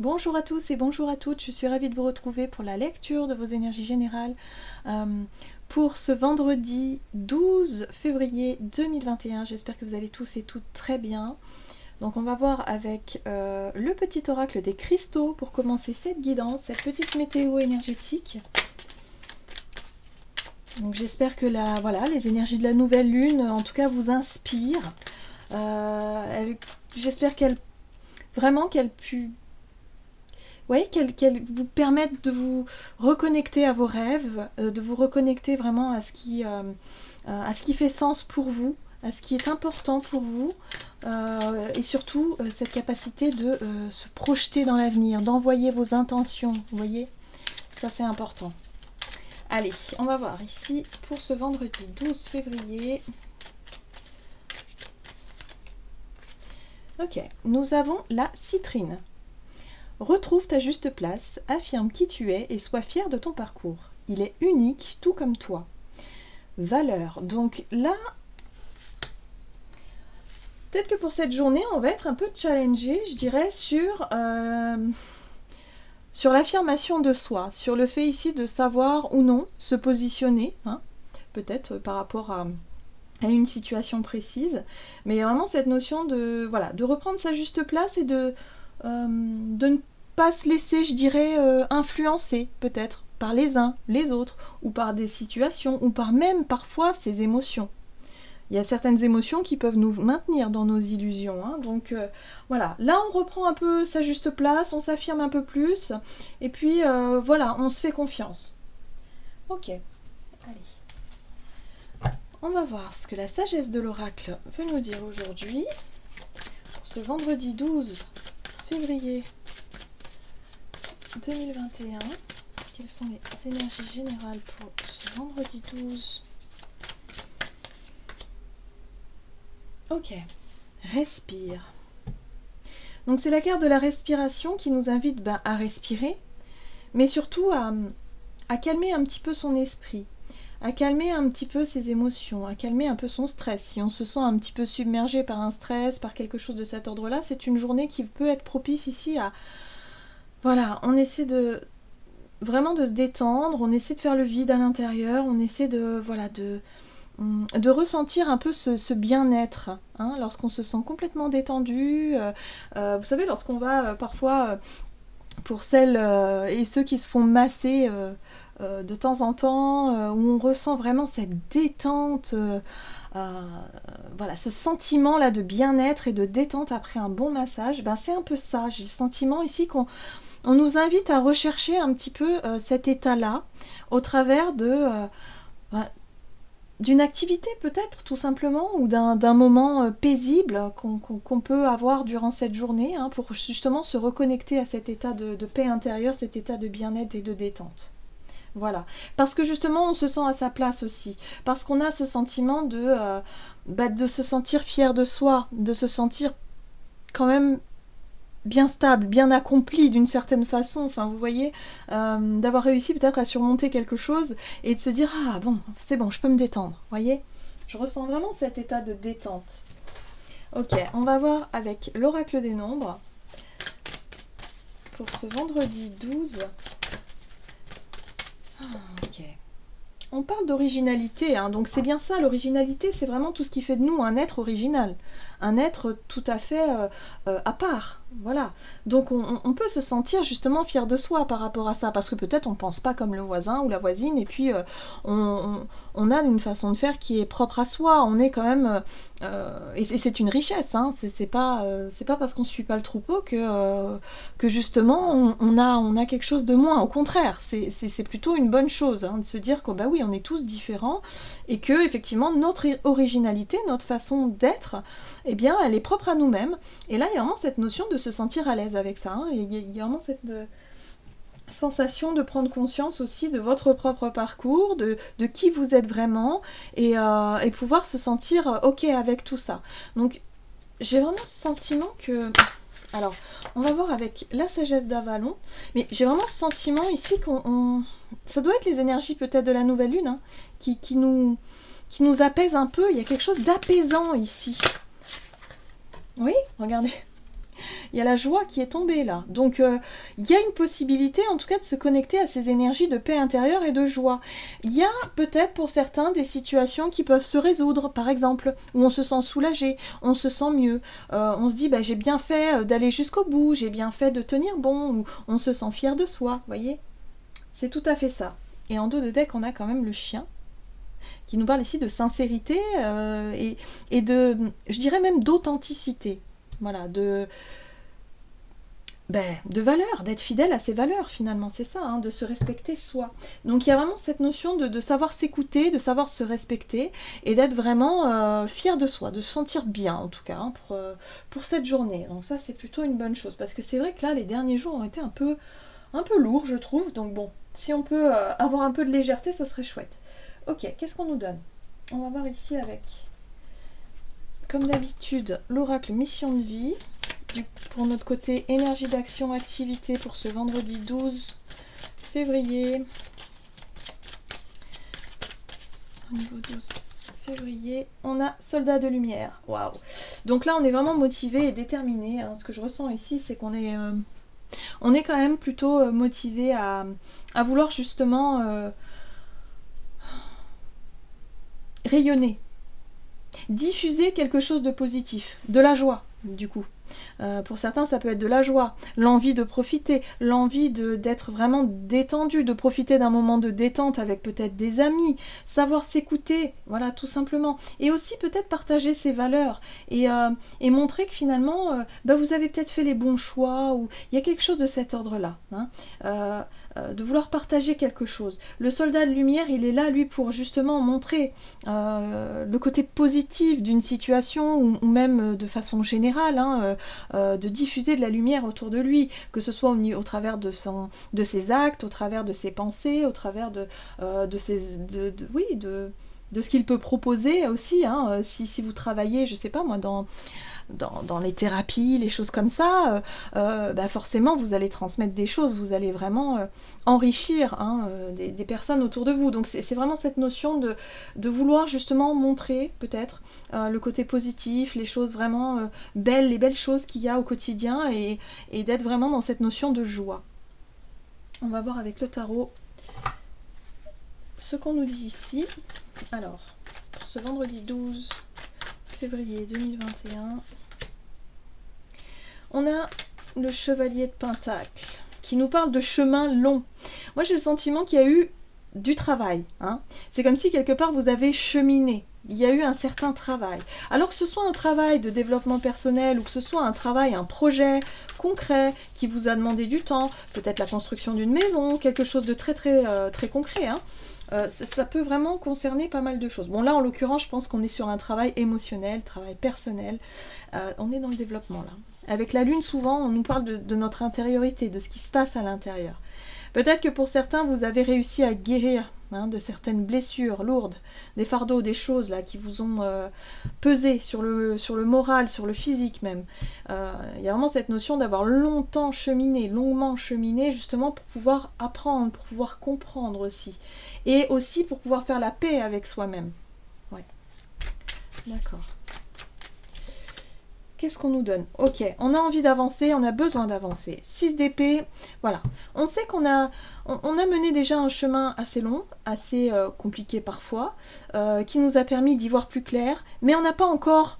Bonjour à tous et bonjour à toutes, je suis ravie de vous retrouver pour la lecture de vos énergies générales pour ce vendredi 12 février 2021. J'espère que vous allez tous et toutes très bien. Donc on va voir avec le petit oracle des cristaux pour commencer cette guidance, cette petite météo énergétique. Donc j'espère que les énergies de la nouvelle lune en tout cas vous inspirent. J'espère qu'elles vous permettent de vous reconnecter à vos rêves, de vous reconnecter vraiment à ce qui fait sens pour vous, à ce qui est important pour vous, et surtout cette capacité de se projeter dans l'avenir, d'envoyer vos intentions, vous voyez, ça c'est important. Allez, on va voir ici pour ce vendredi 12 février. Ok, nous avons la citrine. Retrouve ta juste place, affirme qui tu es et sois fier de ton parcours. Il est unique, tout comme toi. Valeur. Donc là, peut-être que pour cette journée, on va être un peu challengé, je dirais, sur l'affirmation de soi, sur le fait ici de savoir ou non se positionner, hein, peut-être par rapport à une situation précise. Mais il y a vraiment cette notion de reprendre sa juste place et de ne pas se laisser, je dirais, influencer peut-être par les uns, les autres, ou par des situations, ou par même parfois ses émotions. Il y a certaines émotions qui peuvent nous maintenir dans nos illusions. Hein. Donc voilà, là on reprend un peu sa juste place, on s'affirme un peu plus, et puis on se fait confiance. Ok, allez. On va voir ce que la sagesse de l'oracle veut nous dire aujourd'hui, pour ce vendredi 12 février 2021. Quelles sont les énergies générales pour ce vendredi 12? Ok, respire. Donc c'est la carte de la respiration qui nous invite à respirer, mais surtout à calmer un petit peu son esprit, à calmer un petit peu ses émotions, à calmer un peu son stress. Si on se sent un petit peu submergé par un stress, par quelque chose de cet ordre-là, c'est une journée qui peut être propice ici à... Voilà, on essaie vraiment de se détendre, on essaie de faire le vide à l'intérieur, on essaie de ressentir un peu ce bien-être, hein, lorsqu'on se sent complètement détendu. Vous savez, lorsqu'on va parfois, pour celles et ceux qui se font masser de temps en temps, où on ressent vraiment cette détente, ce sentiment-là de bien-être et de détente après un bon massage, c'est un peu ça. J'ai le sentiment ici qu'on nous invite à rechercher un petit peu cet état-là au travers d'une activité peut-être tout simplement, ou d'un moment paisible qu'on peut avoir durant cette journée, hein, pour justement se reconnecter à cet état de paix intérieure, cet état de bien-être et de détente. Voilà, parce que justement on se sent à sa place aussi, parce qu'on a ce sentiment de se sentir fier de soi, de se sentir quand même bien stable, bien accompli d'une certaine façon, enfin vous voyez, d'avoir réussi peut-être à surmonter quelque chose et de se dire ah bon, c'est bon, je peux me détendre, voyez, je ressens vraiment cet état de détente. Ok, on va voir avec l'oracle des nombres pour ce vendredi 12. Ok. On parle d'originalité, hein, donc c'est bien ça, l'originalité, c'est vraiment tout ce qui fait de nous un être original, un être tout à fait à part, voilà. Donc on peut se sentir justement fier de soi par rapport à ça, parce que peut-être on ne pense pas comme le voisin ou la voisine, et puis on a une façon de faire qui est propre à soi, on est quand même... et c'est une richesse, hein, c'est pas parce qu'on ne suit pas le troupeau que justement on a quelque chose de moins, au contraire, c'est plutôt une bonne chose, hein, de se dire que bah oui, on est tous différents, et que effectivement notre originalité, notre façon d'être, eh bien elle est propre à nous-mêmes. Et là il y a vraiment cette notion de se sentir à l'aise avec ça, hein. Il y a vraiment cette sensation de prendre conscience aussi de votre propre parcours, de qui vous êtes vraiment, et pouvoir se sentir ok avec tout ça. Donc j'ai vraiment ce sentiment que... Alors, on va voir avec la sagesse d'Avalon, mais j'ai vraiment ce sentiment ici ça doit être les énergies peut-être de la nouvelle lune, hein, qui nous apaisent un peu. Il y a quelque chose d'apaisant ici. Oui, regardez. Il y a la joie qui est tombée là. Donc il y a une possibilité en tout cas de se connecter à ces énergies de paix intérieure et de joie. Il y a peut-être pour certains des situations qui peuvent se résoudre, par exemple, où on se sent soulagé, on se sent mieux, on se dit bah, j'ai bien fait d'aller jusqu'au bout, j'ai bien fait de tenir bon, ou on se sent fier de soi, vous voyez. C'est tout à fait ça. Et en dos de deck, on a quand même le chien, qui nous parle ici de sincérité et de, je dirais même d'authenticité. Voilà, de valeur, d'être fidèle à ses valeurs finalement, c'est ça, hein, de se respecter soi. Donc il y a vraiment cette notion de savoir s'écouter, de savoir se respecter et d'être vraiment fier de soi, de se sentir bien en tout cas hein, pour cette journée. Donc ça c'est plutôt une bonne chose parce que c'est vrai que là les derniers jours ont été un peu lourds je trouve, donc bon, si on peut avoir un peu de légèreté ce serait chouette. Ok, qu'est-ce qu'on nous donne? On va voir ici avec, comme d'habitude, l'oracle mission de vie. Pour notre côté énergie d'action, activité pour ce vendredi 12 février. Au niveau 12 février, on a soldat de lumière. Waouh! Donc là, on est vraiment motivé et déterminé. Hein. Ce que je ressens ici, c'est qu'on est, on est quand même plutôt motivé à vouloir justement rayonner, diffuser quelque chose de positif, de la joie, du coup. Pour certains, ça peut être de la joie, l'envie de profiter, l'envie d'être vraiment détendu, de profiter d'un moment de détente avec peut-être des amis, savoir s'écouter, voilà, tout simplement. Et aussi peut-être partager ses valeurs et montrer que finalement, vous avez peut-être fait les bons choix, ou il y a quelque chose de cet ordre-là. Hein. De vouloir partager quelque chose. Le soldat de lumière, il est là, lui, pour justement montrer le côté positif d'une situation, ou même de façon générale, hein, de diffuser de la lumière autour de lui, que ce soit au travers de ses actes, au travers de ses pensées, au travers de ce qu'il peut proposer aussi, hein, si vous travaillez, je sais pas moi, dans les thérapies, les choses comme ça, forcément vous allez transmettre des choses, vous allez vraiment enrichir hein, des personnes autour de vous. Donc c'est vraiment cette notion de vouloir justement montrer peut-être le côté positif, les choses vraiment belles, les belles choses qu'il y a au quotidien et d'être vraiment dans cette notion de joie. On va voir avec le tarot ce qu'on nous dit ici. Alors, pour ce vendredi 12 février 2021, on a le chevalier de Pentacle qui nous parle de chemin long. Moi j'ai le sentiment qu'il y a eu du travail. Hein. C'est comme si quelque part vous avez cheminé. Il y a eu un certain travail. Alors que ce soit un travail de développement personnel ou que ce soit un travail, un projet concret qui vous a demandé du temps, peut-être la construction d'une maison, quelque chose de très très concret. Hein. Ça peut vraiment concerner pas mal de choses. Bon là en l'occurrence je pense qu'on est sur un travail émotionnel, travail personnel. On est dans le développement là. Avec la lune souvent on nous parle de notre intériorité, de ce qui se passe à l'intérieur. Peut-être que pour certains vous avez réussi à guérir hein, de certaines blessures lourdes, des fardeaux, des choses là qui vous ont pesé sur le moral, sur le physique même. Il y a vraiment cette notion d'avoir longuement cheminé justement pour pouvoir apprendre, pour pouvoir comprendre aussi. Et aussi pour pouvoir faire la paix avec soi-même. Ouais. D'accord. Qu'est-ce qu'on nous donne? Ok, on a envie d'avancer, on a besoin d'avancer. 6 d'épée, voilà. On sait qu'on a mené déjà un chemin assez long, assez compliqué parfois, qui nous a permis d'y voir plus clair, mais on n'est pas encore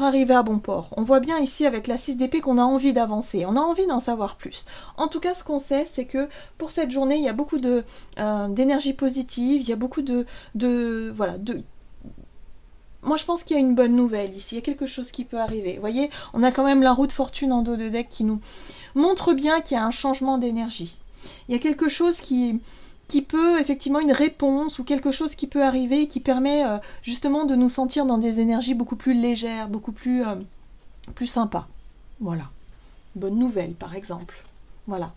arrivé à bon port. On voit bien ici avec la 6 d'épée qu'on a envie d'avancer, on a envie d'en savoir plus. En tout cas, ce qu'on sait, c'est que pour cette journée, il y a beaucoup d'énergie positive, il y a beaucoup Moi, je pense qu'il y a une bonne nouvelle ici, il y a quelque chose qui peut arriver. Vous voyez, on a quand même la roue de fortune en dos de deck qui nous montre bien qu'il y a un changement d'énergie. Il y a quelque chose qui peut, effectivement, une réponse ou quelque chose qui peut arriver qui permet justement de nous sentir dans des énergies beaucoup plus légères, beaucoup plus sympas. Voilà. Bonne nouvelle, par exemple. Voilà.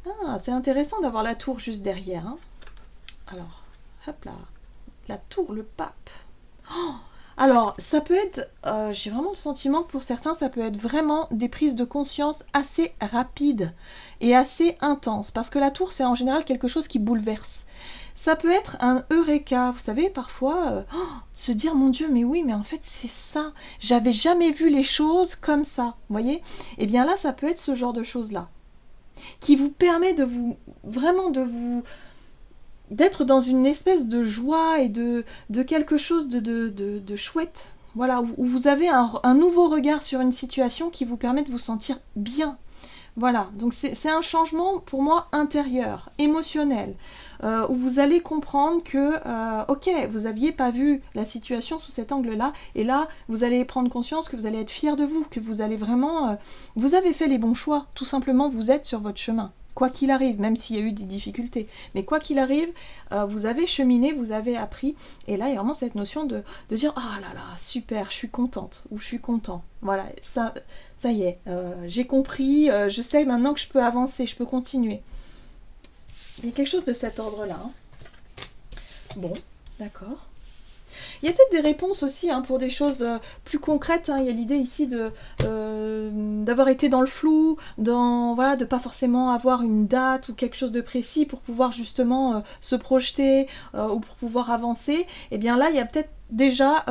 Ah, c'est intéressant d'avoir la tour juste derrière. Hein. Alors, hop là. La tour, le pape. Oh, alors, ça peut être, j'ai vraiment le sentiment que pour certains, ça peut être vraiment des prises de conscience assez rapides et assez intenses. Parce que la tour, c'est en général quelque chose qui bouleverse. Ça peut être un eureka, vous savez, parfois, se dire, mon Dieu, mais oui, mais en fait, c'est ça. J'avais jamais vu les choses comme ça, vous voyez? Eh bien là, ça peut être ce genre de choses-là, qui vous permet de vous, vraiment d'être dans une espèce de joie et de quelque chose de chouette. Voilà, où vous avez un nouveau regard sur une situation qui vous permet de vous sentir bien. Voilà, donc c'est un changement pour moi intérieur, émotionnel, où vous allez comprendre que, ok, vous n'aviez pas vu la situation sous cet angle-là, et là, vous allez prendre conscience que vous allez être fier de vous, que vous allez vraiment... vous avez fait les bons choix, tout simplement, vous êtes sur votre chemin. Quoi qu'il arrive, même s'il y a eu des difficultés. Mais quoi qu'il arrive, vous avez cheminé, vous avez appris. Et là, il y a vraiment cette notion de dire « Ah là là, super, je suis contente » ou « Je suis content ». Voilà, ça y est, j'ai compris, je sais maintenant que je peux avancer, je peux continuer. Il y a quelque chose de cet ordre-là. Hein. Bon, d'accord. Il y a peut-être des réponses aussi pour des choses plus concrètes. Hein. Il y a l'idée ici d'avoir été dans le flou, voilà, de ne pas forcément avoir une date ou quelque chose de précis pour pouvoir justement se projeter ou pour pouvoir avancer. Et bien là, il y a peut-être déjà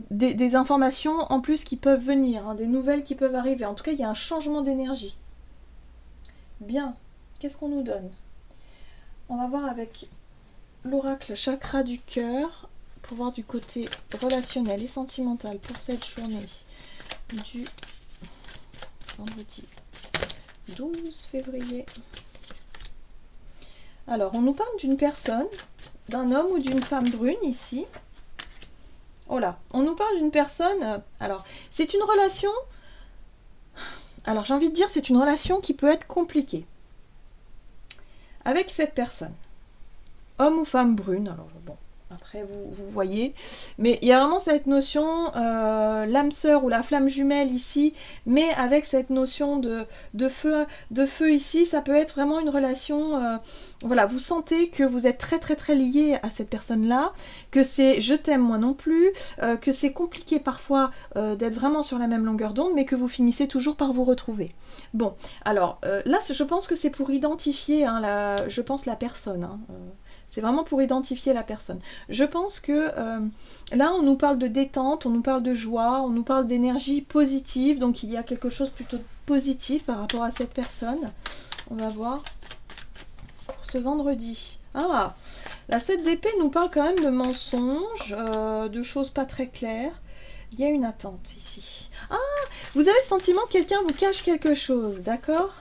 des informations en plus qui peuvent venir, des nouvelles qui peuvent arriver. En tout cas, il y a un changement d'énergie. Bien, qu'est-ce qu'on nous donne? On va voir avec l'oracle chakra du cœur pour voir du côté relationnel et sentimental pour cette journée du vendredi 12 février. Alors, on nous parle d'une personne, d'un homme ou d'une femme brune ici. Oh là, on nous parle d'une personne... alors, c'est une relation... Alors, j'ai envie de dire, c'est une relation qui peut être compliquée. Avec cette personne. Homme ou femme brune, alors bon... Après, vous voyez. Mais il y a vraiment cette notion, l'âme sœur ou la flamme jumelle ici, mais avec cette notion de feu ici, ça peut être vraiment une relation... voilà, vous sentez que vous êtes très très très lié à cette personne-là, que c'est je t'aime moi non plus, que c'est compliqué parfois d'être vraiment sur la même longueur d'onde, mais que vous finissez toujours par vous retrouver. Bon, alors là, je pense que c'est pour identifier, je pense, la personne. C'est vraiment pour identifier la personne. Je pense que là, on nous parle de détente, on nous parle de joie, on nous parle d'énergie positive. Donc, il y a quelque chose plutôt positif par rapport à cette personne. On va voir pour ce vendredi. Ah, la 7 d'épée nous parle quand même de mensonges, de choses pas très claires. Il y a une attente ici. Ah, vous avez le sentiment que quelqu'un vous cache quelque chose, d'accord?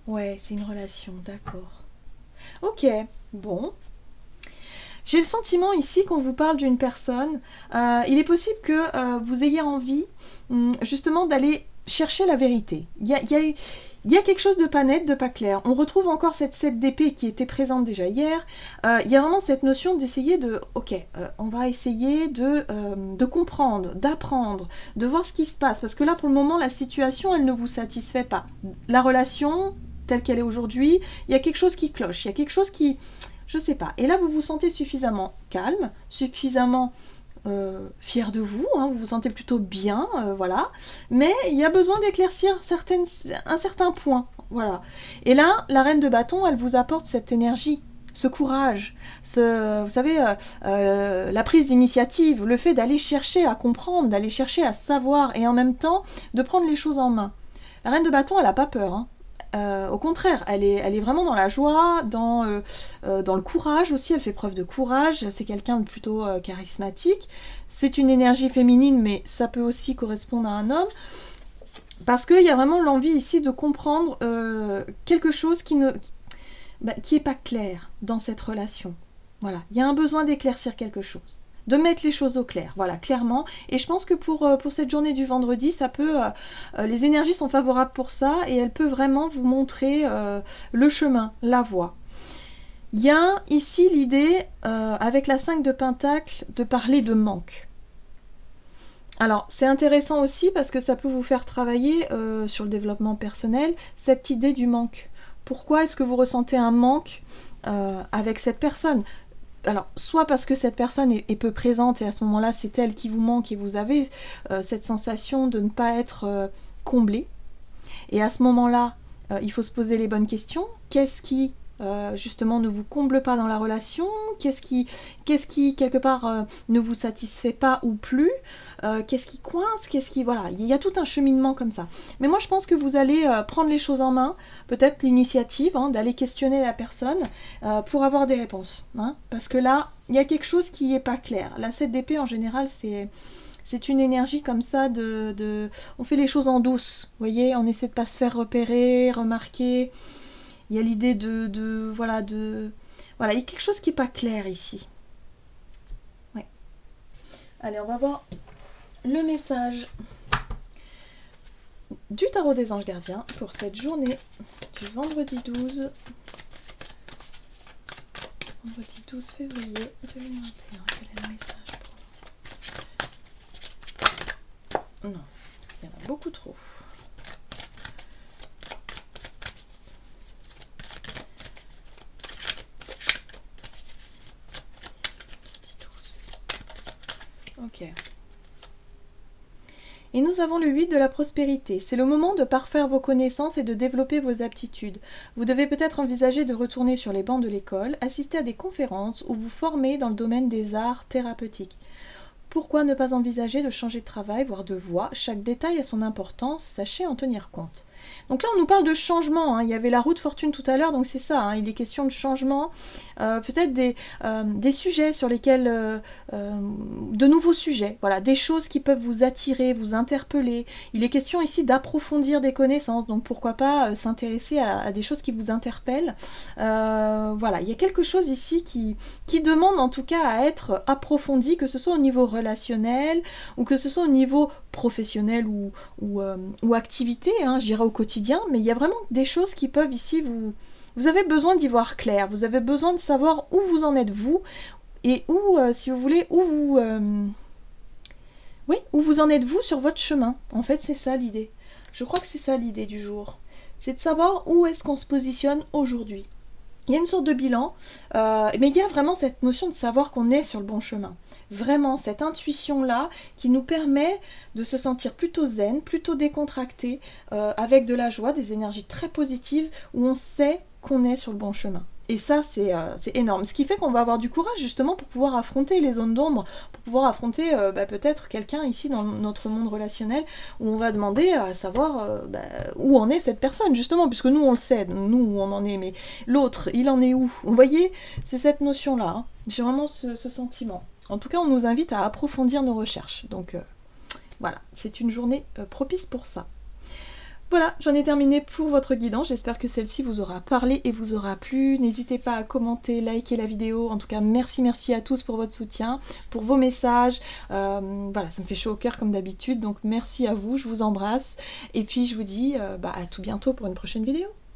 Ouais, c'est une relation, d'accord. Ok, bon. J'ai le sentiment ici qu'on vous parle d'une personne. Il est possible que vous ayez envie justement d'aller chercher la vérité. Il y a quelque chose de pas net, de pas clair. On retrouve encore cette 7 d'épée qui était présente déjà hier. Il y a vraiment cette notion d'essayer de... Ok, on va essayer de comprendre, d'apprendre, de voir ce qui se passe. Parce que là, pour le moment, la situation, elle ne vous satisfait pas. La relation... telle qu'elle est aujourd'hui, il y a quelque chose qui cloche, il y a quelque chose qui... je sais pas. Et là, vous vous sentez suffisamment calme, suffisamment fier de vous, vous vous sentez plutôt bien, voilà. Mais il y a besoin d'éclaircir un certain point, voilà. Et là, la reine de bâton, elle vous apporte cette énergie, ce courage, vous savez, la prise d'initiative, le fait d'aller chercher à comprendre, d'aller chercher à savoir, et en même temps, de prendre les choses en main. La reine de bâton, elle n'a pas peur, au contraire, elle est vraiment dans la joie, dans le courage aussi, elle fait preuve de courage, c'est quelqu'un de plutôt charismatique, c'est une énergie féminine, mais ça peut aussi correspondre à un homme, parce qu'il y a vraiment l'envie ici de comprendre quelque chose qui est pas clair dans cette relation. Voilà, il y a un besoin d'éclaircir quelque chose. De mettre les choses au clair, voilà, clairement. Et je pense que pour cette journée du vendredi, ça peut... les énergies sont favorables pour ça et elles peuvent vraiment vous montrer le chemin, la voie. Il y a ici l'idée, avec la 5 de Pentacle, de parler de manque. Alors, c'est intéressant aussi parce que ça peut vous faire travailler sur le développement personnel, cette idée du manque. Pourquoi est-ce que vous ressentez un manque avec cette personne ? Alors, soit parce que cette personne est peu présente et à ce moment-là, c'est elle qui vous manque et vous avez cette sensation de ne pas être comblé. Et à ce moment-là, il faut se poser les bonnes questions. Qu'est-ce qui justement ne vous comble pas dans la relation, qu'est-ce qui quelque part ne vous satisfait pas ou plus, qu'est-ce qui coince, voilà, il y a tout un cheminement comme ça. Mais moi je pense que vous allez prendre les choses en main, peut-être l'initiative d'aller questionner la personne pour avoir des réponses, parce que là il y a quelque chose qui n'est pas clair. La 7 d'épée en général c'est une énergie comme ça on fait les choses en douce, vous voyez, on essaie de pas se faire repérer, remarquer. Il y a l'idée voilà, il y a quelque chose qui n'est pas clair ici. Ouais. Allez, on va voir le message du tarot des anges gardiens pour cette journée du vendredi 12 février 2021. Quel est le message pour... Non, il y en a beaucoup trop. Ok. Et nous avons le 8 de la prospérité. C'est le moment de parfaire vos connaissances et de développer vos aptitudes. Vous devez peut-être envisager de retourner sur les bancs de l'école, assister à des conférences ou vous former dans le domaine des arts thérapeutiques. Pourquoi ne pas envisager de changer de travail, voire de voie? Chaque détail a son importance, sachez en tenir compte. Donc là, on nous parle de changement. Il y avait la roue de fortune tout à l'heure, donc c'est ça. Il est question de changement. Peut-être des sujets sur lesquels... de nouveaux sujets. Voilà, des choses qui peuvent vous attirer, vous interpeller. Il est question ici d'approfondir des connaissances. Donc pourquoi pas s'intéresser à des choses qui vous interpellent. Voilà, il y a quelque chose ici qui demande en tout cas à être approfondi, que ce soit au niveau relationnel ou que ce soit au niveau professionnel ou activité, je dirais au quotidien, mais il y a vraiment des choses qui peuvent ici vous avez besoin d'y voir clair, vous avez besoin de savoir où vous en êtes vous et où, si vous voulez, où vous en êtes vous sur votre chemin. En fait, c'est ça l'idée. Je crois que c'est ça l'idée du jour. C'est de savoir où est-ce qu'on se positionne aujourd'hui. Il y a une sorte de bilan, mais il y a vraiment cette notion de savoir qu'on est sur le bon chemin. Vraiment, cette intuition-là qui nous permet de se sentir plutôt zen, plutôt décontracté, avec de la joie, des énergies très positives, où on sait qu'on est sur le bon chemin. Et ça, c'est énorme. Ce qui fait qu'on va avoir du courage, justement, pour pouvoir affronter les zones d'ombre, pour pouvoir affronter peut-être quelqu'un ici dans notre monde relationnel, où on va demander à savoir où en est cette personne, justement, puisque nous, on le sait, nous, où on en est, mais l'autre, il en est où? Vous voyez, c'est cette notion-là. J'ai vraiment ce sentiment. En tout cas, on nous invite à approfondir nos recherches. Donc, voilà, c'est une journée propice pour ça. Voilà, j'en ai terminé pour votre guidance. J'espère que celle-ci vous aura parlé et vous aura plu. N'hésitez pas à commenter, liker la vidéo. En tout cas, merci à tous pour votre soutien, pour vos messages. Voilà, ça me fait chaud au cœur comme d'habitude. Donc merci à vous, je vous embrasse. Et puis je vous dis à tout bientôt pour une prochaine vidéo.